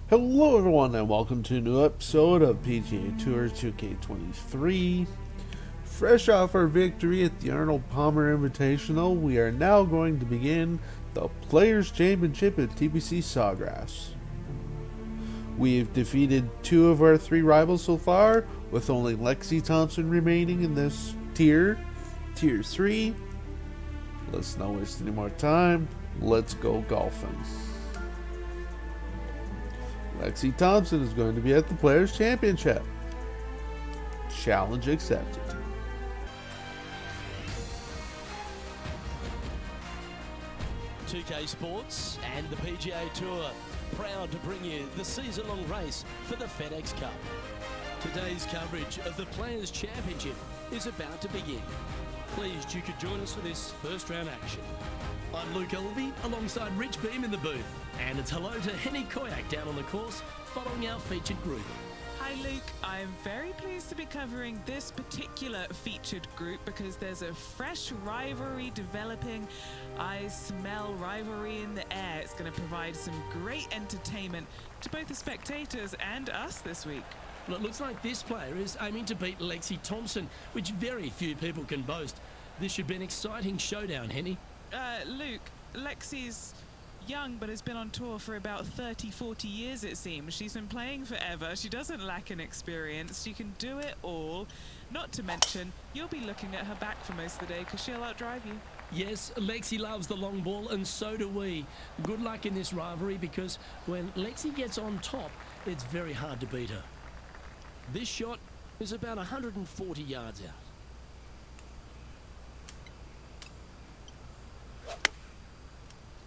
Hello everyone and welcome to a new episode of PGA Tour 2K23. Fresh off our victory at the Arnold Palmer Invitational, we are now going to begin the Players' Championship at Tpc Sawgrass. We've defeated 2 of our 3 rivals so far, with only Lexi Thompson remaining in this Tier 3. Let's not waste any more time, let's go golfing. Lexi Thompson is going to be at the Players' Championship. Challenge accepted. Tpc Sports and the PGA Tour proud to bring you the season-long race for the FedEx Cup. Today's coverage of the Players' Championship is about to begin. Pleased you could join us for this first round action. I'm Luke Elvey alongside Rich Beam in the booth, and it's hello to Henny Koyak down on the course following our featured group. Hi Luke, I'm very pleased to be covering this particular featured group because there's a fresh rivalry developing. I smell rivalry in the air. It's going to provide some great entertainment to both the spectators and us this week. Well, it looks like this player is aiming to beat Lexi Thompson, which very few people can boast. This should be an exciting showdown, Henny. Luke, Lexi's young but has been on tour for about 30-40 years it seems. She's been playing forever. She doesn't lack in experience. She can do it all. Not to mention, you'll be looking at her back for most of the day because she'll outdrive you. Yes, Lexi loves the long ball and so do we. Good luck in this rivalry because when Lexi gets on top, it's very hard to beat her. This shot is about 140 yards out.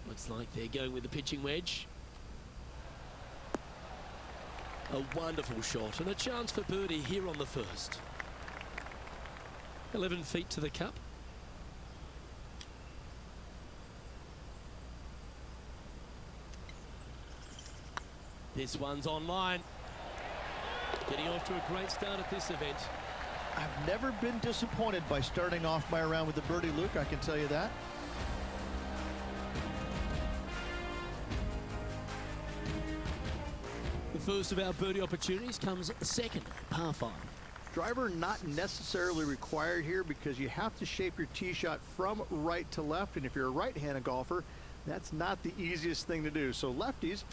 Looks like they're going with the pitching wedge. A wonderful shot and a chance for birdie here on the first. 11 feet to the cup. This one's online. Getting off to a great start at this event. I've never been disappointed by starting off my round with the birdie, Luke, I can tell you that. The first of our birdie opportunities comes second, par 5. Driver not necessarily required here because you have to shape your tee shot from right to left, and if you're a right-handed golfer, that's not the easiest thing to do. So lefties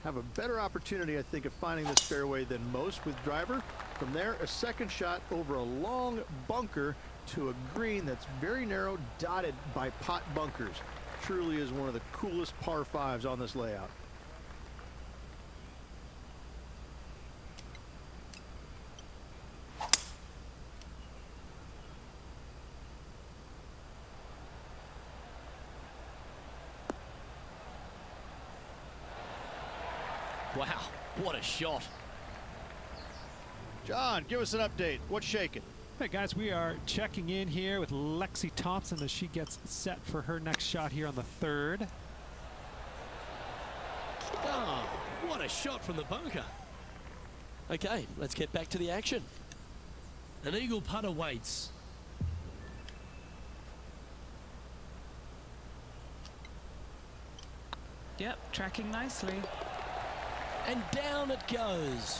have a better opportunity, I think, of finding this fairway than most with driver. From there, a second shot over a long bunker to a green that's very narrow, dotted by pot bunkers. Truly is one of the coolest par 5s on this layout. Wow, what a shot. John, give us an update. What's shaking? Hey guys, we are checking in here with Lexi Thompson as she gets set for her next shot here on the 3rd. Oh, what a shot from the bunker. Okay, let's get back to the action. An eagle putt awaits. Yep, tracking nicely. And down it goes.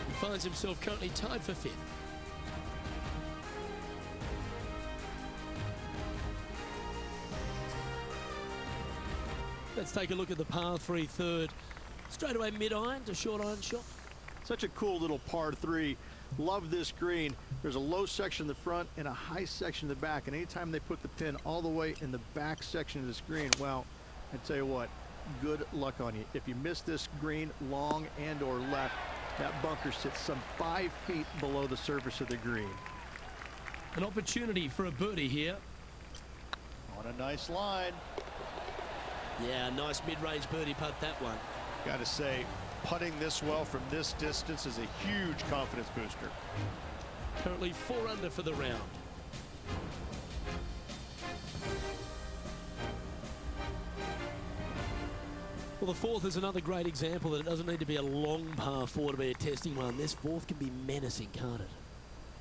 He finds himself currently tied for 5th. Let's take a look at the par 3 third. Straight away mid-iron to short iron shot. Such a cool little par 3. Love this green. There's a low section in the front and a high section in the back, and anytime they put the pin all the way in the back section of this green, well, I tell you what, good luck on you. If you miss this green long and or left, that bunker sits some 5 feet below the surface of the green. An opportunity for a birdie here. On a nice line. Yeah, nice mid-range birdie putt, that one. Got to say, putting this well from this distance is a huge confidence booster. Currently 4 under for the round. Well, the 4th is another great example that it doesn't need to be a long par 4 to be a testing one. This 4th can be menacing, can't it?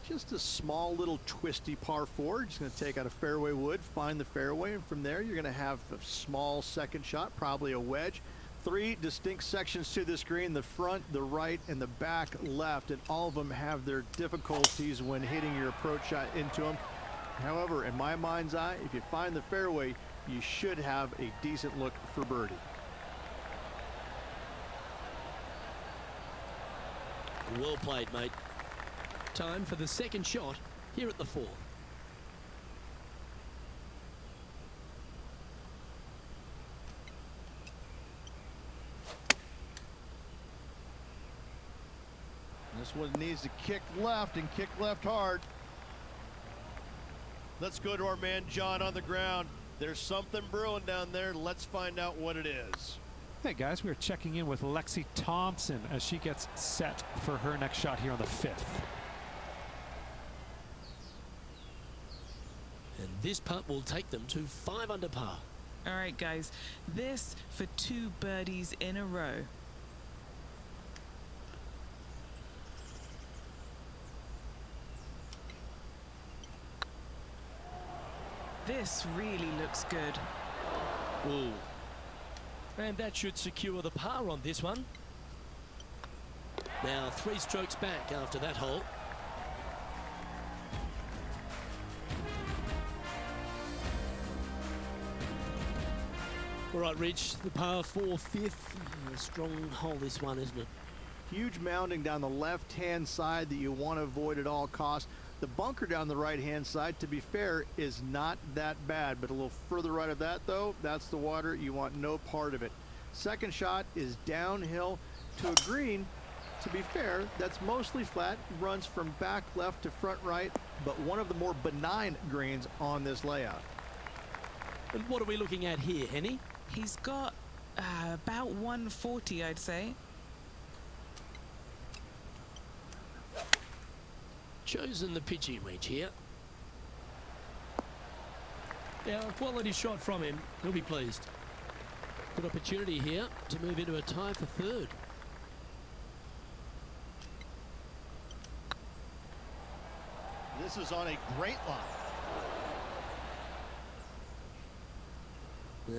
Just a small little twisty par 4. Just going to take out a fairway wood, find the fairway, and from there you're going to have a small second shot, probably a wedge. 3 distinct sections to this green, the front, the right, and the back left, and all of them have their difficulties when hitting your approach shot into them. However, in my mind's eye, if you find the fairway, you should have a decent look for birdie. Well played, mate. Time for the second shot here at the 4. This one needs to kick left and kick left hard. Let's go to our man John on the ground. There's something brewing down there. Let's find out what it is. Hey guys, we are checking in with Lexi Thompson as she gets set for her next shot here on the 5th. And this putt will take them to 5 under par. All right, guys, this for 2 birdies in a row. This really looks good. Ooh. And that should secure the par on this one. Now 3 strokes back after that hole. All right, Rich, the par 4 5th. A strong hole this one, isn't it? Huge mounding down the left-hand side that you want to avoid at all costs. The bunker down the right-hand side, to be fair, is not that bad, but a little further right of that, though, that's the water. You want no part of it. Second shot is downhill to a green. To be fair, that's mostly flat, runs from back left to front right, but one of the more benign greens on this layout. And what are we looking at here, Henny? He's got about 140, I'd say. Chosen the pitching wedge here. Now, a quality shot from him. He'll be pleased. Good opportunity here to move into a tie for 3rd. This is on a great line.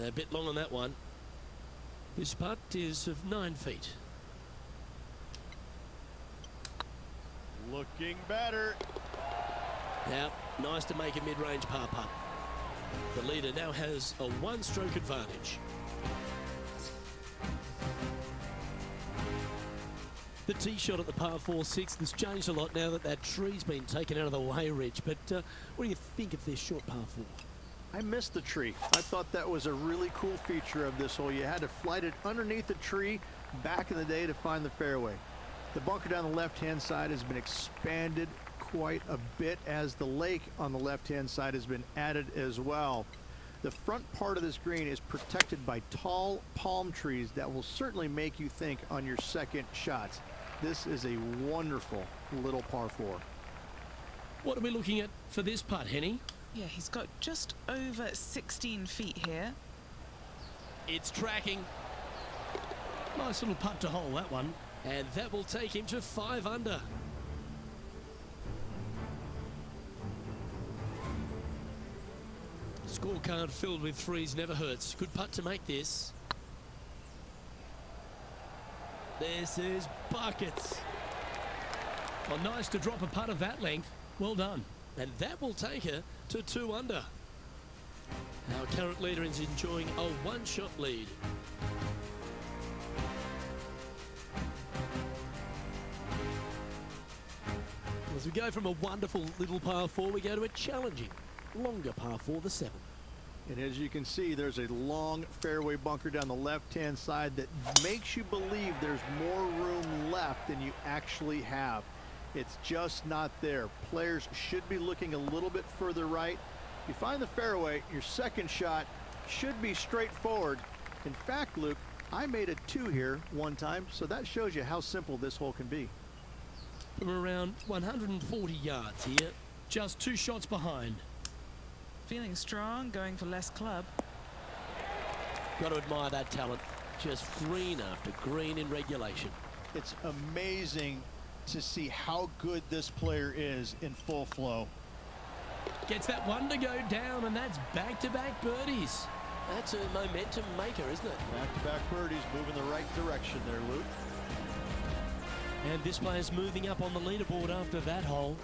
A bit long on that one. This putt is of 9 feet. Looking better. Now, nice to make a mid-range par putt. The leader now has a 1-stroke advantage. The tee shot at the par 4 6th has changed a lot now that that tree's been taken out of the way, Rich. But what do you think of this short par 4? I missed the tree. I thought that was a really cool feature of this hole. You had to flight it underneath the tree back in the day to find the fairway. The bunker down the left-hand side has been expanded quite a bit as the lake on the left-hand side has been added as well. The front part of this green is protected by tall palm trees that will certainly make you think on your second shots. This is a wonderful little par 4. What are we looking at for this putt, Henny? Yeah, he's got just over 16 feet here. It's tracking. Nice little putt to hole, that one. And that will take him to 5 under. Scorecard filled with 3s never hurts. Good putt to make this. This is buckets. Well, nice to drop a putt of that length. Well done. And that will take her to 2 under. Our current leader is enjoying a 1-shot lead. As we go from a wonderful little par 4, we go to a challenging, longer par 4, the 7th. And as you can see, there's a long fairway bunker down the left-hand side that makes you believe there's more room left than you actually have. It's just not there. Players should be looking a little bit further right. You find the fairway, your second shot should be straightforward. In fact, Luke, I made a 2 here one time, so that shows you how simple this hole can be. From around 140 yards here, just 2 shots behind. Feeling strong, going for less club. Got to admire that talent. Just green after green in regulation. It's amazing to see how good this player is in full flow. Gets that one to go down, and that's back-to-back birdies. That's a momentum maker, isn't it? Back-to-back birdies, moving the right direction there, Luke. And this player's moving up on the leaderboard after that hole.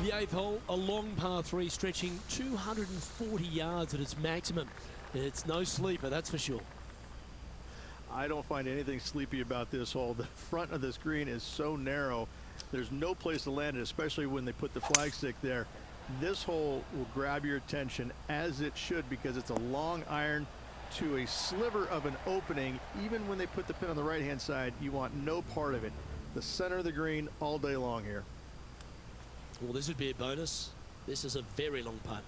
The 8th hole, a long par 3 stretching 240 yards at its maximum. It's no sleeper, that's for sure. I don't find anything sleepy about this hole. The front of this green is so narrow. There's no place to land it, especially when they put the flagstick there. This hole will grab your attention, as it should, because it's a long iron to a sliver of an opening. Even when they put the pin on the right-hand side, you want no part of it. The center of the green all day long here. Well, this would be a bonus. This is a very long putt.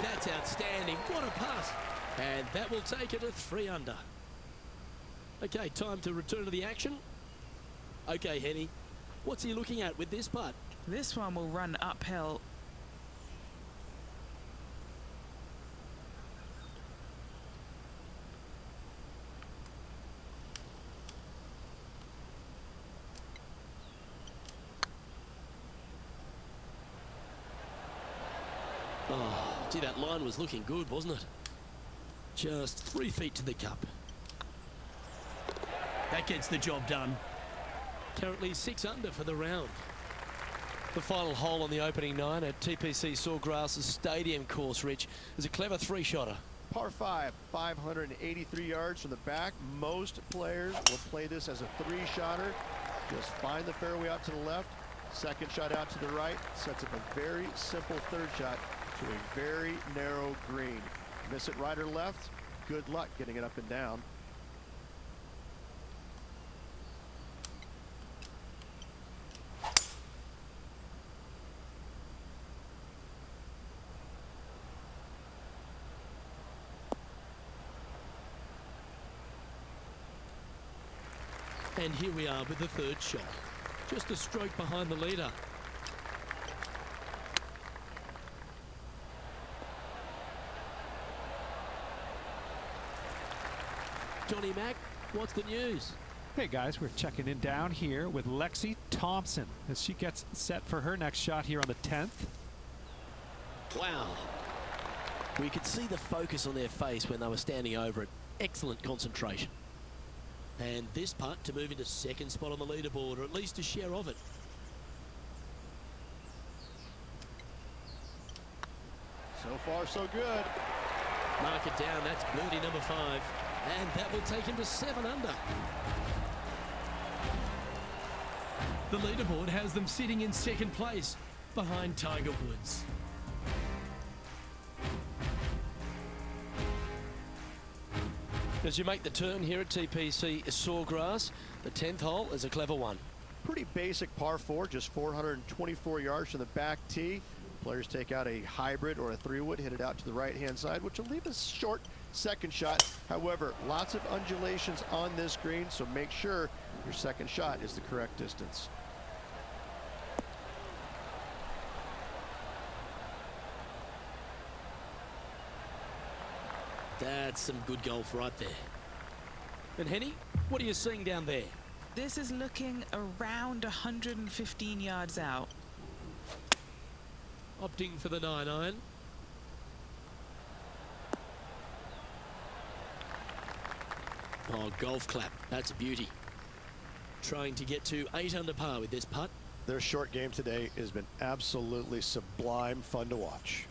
That's outstanding. What a putt. And that will take it to 3 under. Okay, time to return to the action. Okay, Henny, what's he looking at with this putt? This one will run uphill. Oh, gee, that line was looking good, wasn't it? Just 3 feet to the cup. That gets the job done. Currently 6 under for the round. The final hole on the opening 9 at Tpc Sawgrass' stadium course, Rich, is a clever 3-shotter. Par 5, 583 yards from the back. Most players will play this as a 3-shotter. Just find the fairway out to the left, second shot out to the right, sets up a very simple 3rd shot to a very narrow green. Miss it right or left, good luck getting it up and down. And here we are with the 3rd shot. Just a stroke behind the leader. Johnny Mac, what's the news? Hey guys, we're checking in down here with Lexi Thompson as she gets set for her next shot here on the 10th. Wow. We could see the focus on their face when they were standing over it. Excellent concentration. And this putt to move into 2nd spot on the leaderboard, or at least a share of it. So far, so good. Mark it down, that's birdie number 5. And that will take him to 7 under. The leaderboard has them sitting in 2nd place, behind Tiger Woods. As you make the turn here at Tpc Sawgrass, the 10th hole is a clever one. Pretty basic par 4, just 424 yards from the back tee. Players take out a hybrid or a 3-wood, hit it out to the right-hand side, which will leave a short 2nd shot. However, lots of undulations on this green, so make sure your 2nd shot is the correct distance. That's some good golf right there. And Henny, what are you seeing down there? This is looking around 115 yards out. Opting for the 9-iron. Oh, golf clap. That's a beauty. Trying to get to 8 under par with this putt. Their short game today has been absolutely sublime fun to watch.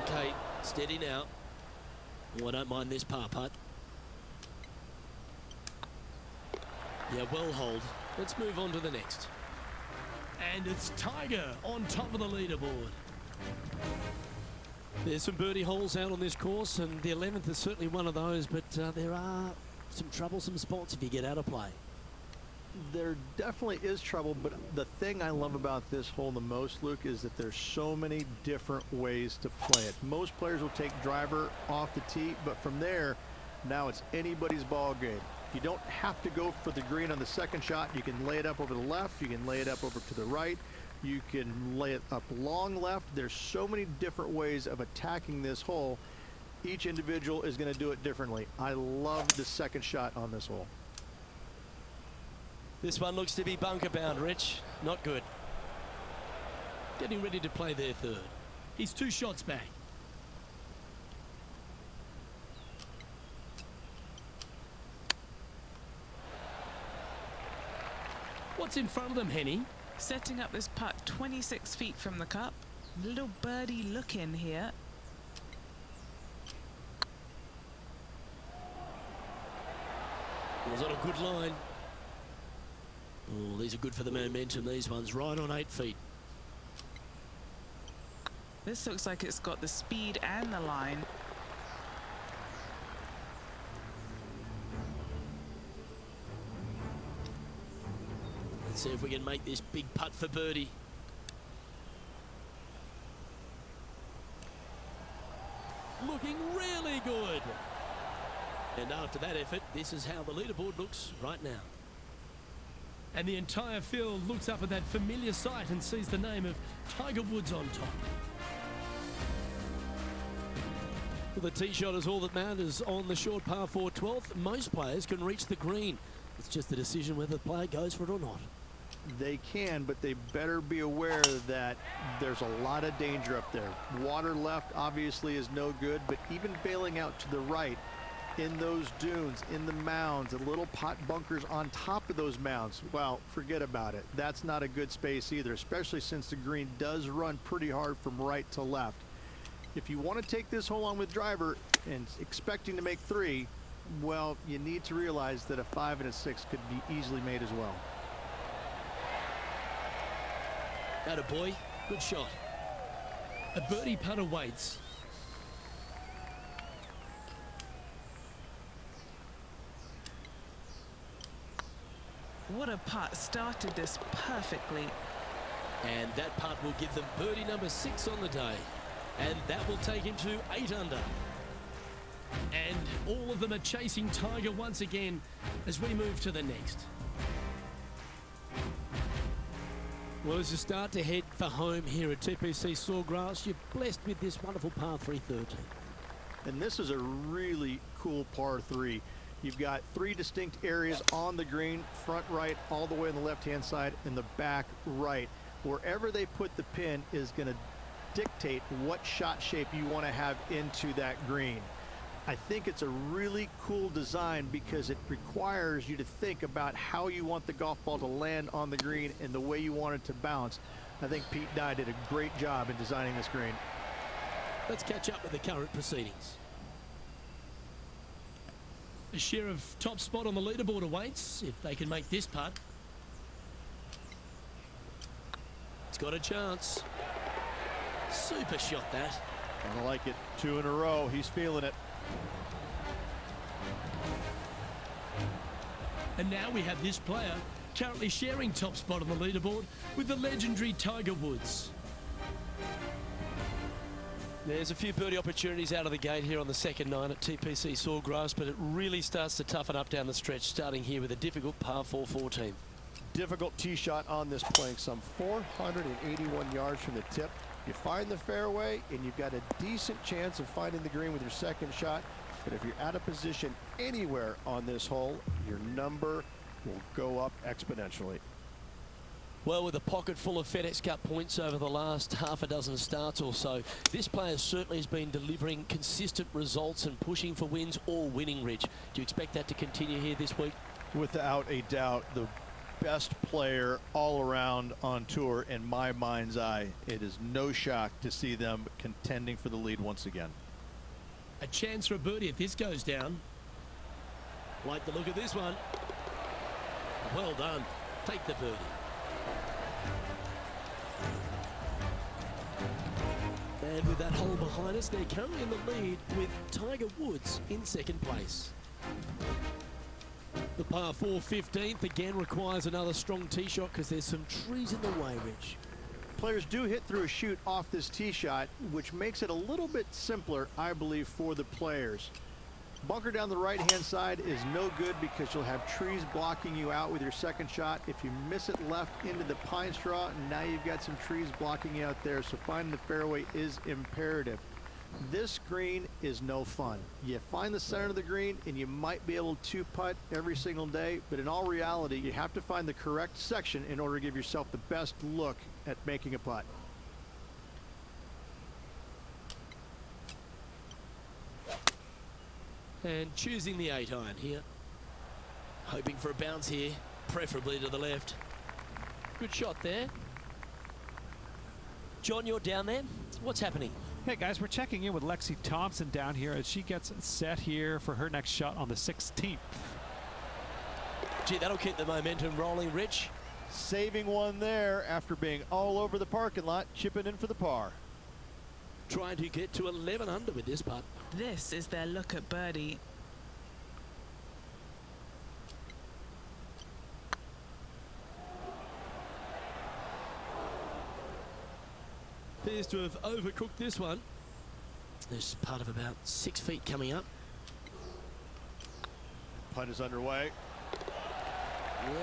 Okay, steady now. Oh, I don't mind this par putt. Yeah, well hold. Let's move on to the next. And it's Tiger on top of the leaderboard. There's some birdie holes out on this course, and the 11th is certainly one of those, but there are some troublesome spots if you get out of play. There definitely is trouble, but the thing I love about this hole the most, Luke, is that there's so many different ways to play it. Most players will take driver off the tee, but from there, now it's anybody's ball game. You don't have to go for the green on the 2nd shot. You can lay it up over the left. You can lay it up over to the right. You can lay it up long left. There's so many different ways of attacking this hole. Each individual is going to do it differently. I love the second shot on this hole. This one looks to be bunker bound, Rich. Not good. Getting ready to play their third. He's 2 shots back. What's in front of them, Henny? Setting up this putt 26 feet from the cup. Little birdie look in here. Was on a good line. Oh, these are good for the momentum. These ones right on 8 feet. This looks like it's got the speed and the line. Let's see if we can make this big putt for birdie. Looking really good. And after that effort, this is how the leaderboard looks right now. And the entire field looks up at that familiar sight and sees the name of Tiger Woods on top. Well, the tee shot is all that matters on the short par 4 12th. Most players can reach the green. It's just the decision whether the player goes for it or not. They can, but they better be aware that there's a lot of danger up there. Water left obviously is no good, but even bailing out to the right in those dunes, in the mounds, the little pot bunkers on top of those mounds, well, forget about it. That's not a good space either, especially since the green does run pretty hard from right to left. If you want to take this hole on with driver and expecting to make 3, well, you need to realize that a 5 and a 6 could be easily made as well. Atta boy, good shot. A birdie putt awaits. What a putt. Started this perfectly. And that putt will give them birdie number 6 on the day. And that will take him to 8 under. And all of them are chasing Tiger once again as we move to the next. Well, as you start to head for home here at Tpc Sawgrass, you're blessed with this wonderful par 3 13. And this is a really cool par 3. You've got 3 distinct areas on the green, front right, all the way on the left-hand side, and the back right. Wherever they put the pin is going to dictate what shot shape you want to have into that green. I think it's a really cool design because it requires you to think about how you want the golf ball to land on the green and the way you want it to bounce. I think Pete Dye did a great job in designing this green. Let's catch up with the current proceedings. A share of top spot on the leaderboard awaits if they can make this putt. It's got a chance. Super shot that. I like it. 2 in a row. He's feeling it. And now we have this player currently sharing top spot on the leaderboard with the legendary Tiger Woods. There's a few birdie opportunities out of the gate here on the second 9 at Tpc Sawgrass, but it really starts to toughen up down the stretch, starting here with a difficult par 4 14. Difficult tee shot on this plank, some 481 yards from the tip. You find the fairway and you've got a decent chance of finding the green with your second shot, but if you're out of position anywhere on this hole, your number will go up exponentially. Well, with a pocket full of FedEx Cup points over the last half a dozen starts or so, this player certainly has been delivering consistent results and pushing for wins or winning, Rich. Do you expect that to continue here this week? Without a doubt, the best player all around on tour in my mind's eye. It is no shock to see them contending for the lead once again. A chance for a birdie if this goes down. Like the look of this one. Well done. Take the birdie. And with that hole behind us, they're currently in the lead with Tiger Woods in second place. The par 4 15th again requires another strong tee shot because there's some trees in the way, Rich. Players do hit through a chute off this tee shot, which makes it a little bit simpler, I believe, for the players. Bunker down the right-hand side is no good because you'll have trees blocking you out with your second shot. If you miss it left into the pine straw, now you've got some trees blocking you out there, so finding the fairway is imperative. This green is no fun. You find the center of the green and you might be able to putt every single day, but in all reality, you have to find the correct section in order to give yourself the best look at making a putt. And choosing the 8-iron here. Hoping for a bounce here, preferably to the left. Good shot there. John, you're down there. What's happening? Hey guys, we're checking in with Lexi Thompson down here as she gets set here for her next shot on the 16th. Gee, that'll keep the momentum rolling, Rich. Saving one there after being all over the parking lot, chipping in for the par. Trying to get to 11 under with this putt. This is their look at birdie. Appears to have overcooked this one. There's part of about 6 feet coming up. Putt is underway.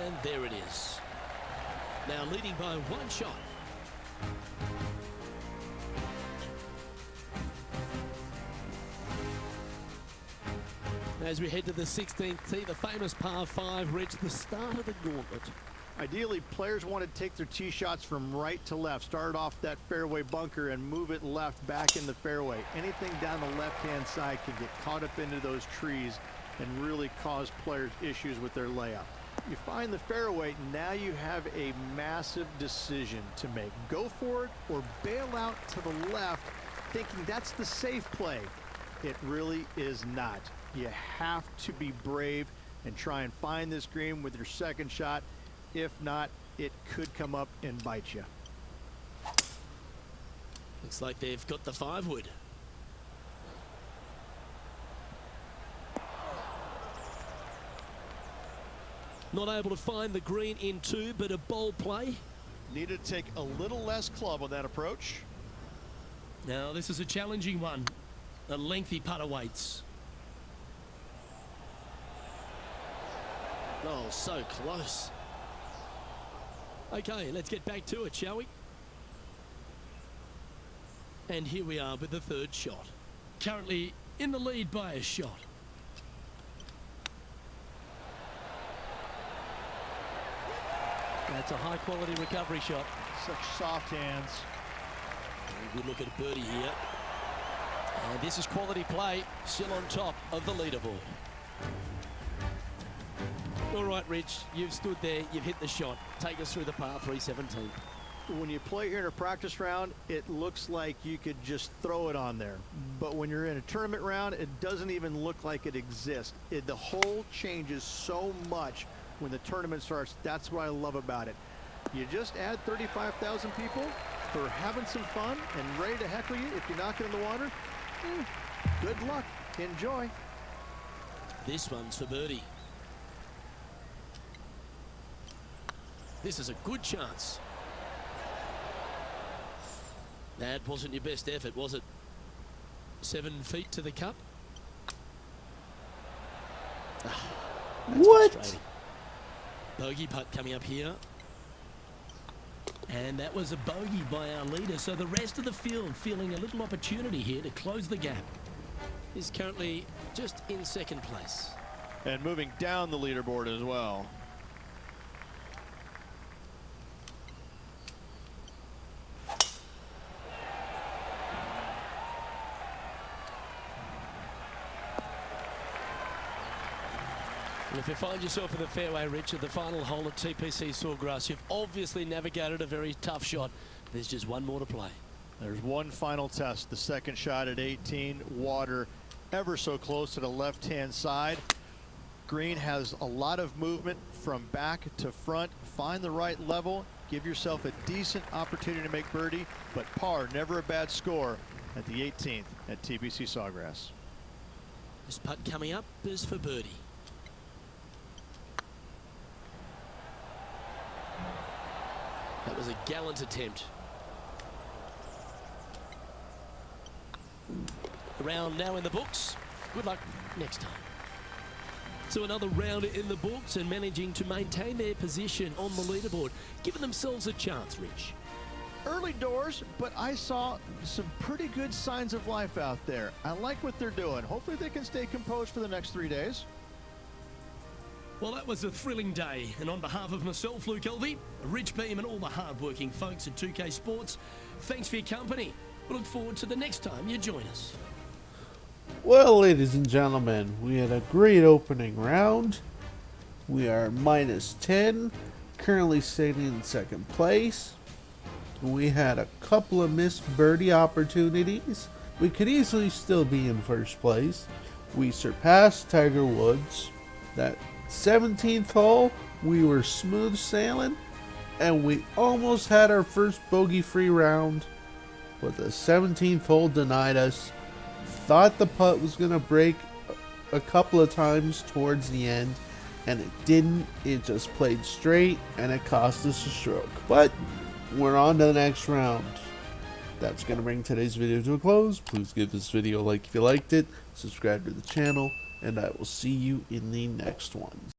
And there it is. Now leading by 1 shot. As we head to the 16th tee, the famous par 5, Rich, the start of the gauntlet. Ideally, players want to take their tee shots from right to left, start off that fairway bunker and move it left back in the fairway. Anything down the left-hand side can get caught up into those trees and really cause players issues with their layup. You find the fairway, now you have a massive decision to make. Go for it or bail out to the left, thinking that's the safe play. It really is not. You have to be brave and try and find this green with your second shot. If not, it could come up and bite you. Looks like they've got the 5-wood. Not able to find the green in 2, but a bold play. Needed to take a little less club on that approach. Now this is a challenging one. A lengthy putt awaits. Oh, so close. Okay, let's get back to it, shall we? And here we are with the 3rd shot. Currently in the lead by a shot. That's a high-quality recovery shot. Such soft hands. Very good look at a birdie here. And this is quality play, still on top of the leaderboard. All right, Rich, you've stood there, you've hit the shot. Take us through the par 3 17th. When you play here in a practice round, it looks like you could just throw it on there. But when you're in a tournament round, it doesn't even look like it exists. The hole changes so much when the tournament starts. That's what I love about it. You just add 35,000 people who are having some fun and ready to heckle you if you knock it in the water. Good luck. Enjoy. This one's for birdie. This is a good chance. That wasn't your best effort, was it? 7 feet to the cup. That's What? frustrating. Bogey putt coming up here. And that was a bogey by our leader. So the rest of the field feeling a little opportunity here to close the gap. Is currently just in 2nd place. And moving down the leaderboard as well. And if you find yourself in the fairway, Rich, at the final hole at Tpc Sawgrass, you've obviously navigated a very tough shot. There's just one more to play. There's one final test, the 2nd shot at 18, water ever so close to the left-hand side. Green has a lot of movement from back to front. Find the right level, give yourself a decent opportunity to make birdie, but par, never a bad score at the 18th at Tpc Sawgrass. This putt coming up is for birdie. That was a gallant attempt. Round now in the books. Good luck next time. So another round in the books and managing to maintain their position on the leaderboard, giving themselves a chance, Rich. Early doors, but I saw some pretty good signs of life out there. I like what they're doing. Hopefully they can stay composed for the next 3 days. Well, that was a thrilling day, and on behalf of myself, Luke Elvey, Rich Beam, and all the hard-working folks at 2K Sports, thanks for your company. We look forward to the next time you join us. Well, ladies and gentlemen, we had a great opening round. We are minus 10, currently sitting in second place. We had a couple of missed birdie opportunities. We could easily still be in first place. We surpassed Tiger Woods. That 17th hole, we were smooth sailing, and we almost had our first bogey-free round, but the 17th hole denied us. Thought the putt was going to break a couple of times towards the end, and it didn't. It just played straight, and it cost us a stroke. But we're on to the next round. That's going to bring today's video to a close. Please give this video a like if you liked it, subscribe to the channel, and I will see you in the next one.